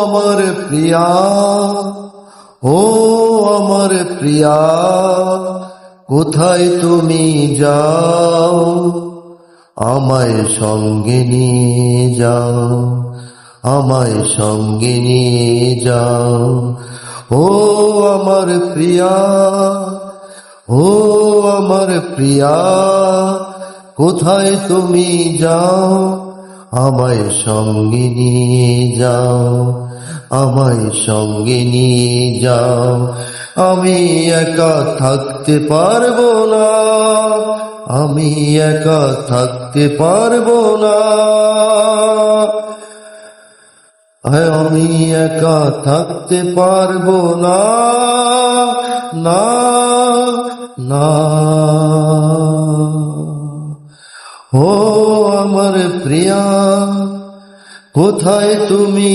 আমার প্রিয়া, ও আমার প্রিয়া, কোথায় তুমি যাও, আমায় সঙ্গে নিয়ে যাও, আমায় সঙ্গে নিয়ে যাও। ও আমার প্রিয়া, ও আমার প্রিয়া, কোথায় তুমি যাও, আমায় সঙ্গে নিয়ে যাও, আমায় সঙ্গে নিয়ে যাও। আমি একা থাকতে পারবো না, আমি একা থাকতে পারবো না, আমি একা থাকতে পারবো না, না না। ও আমার প্রিয়া, কোথায় তুমি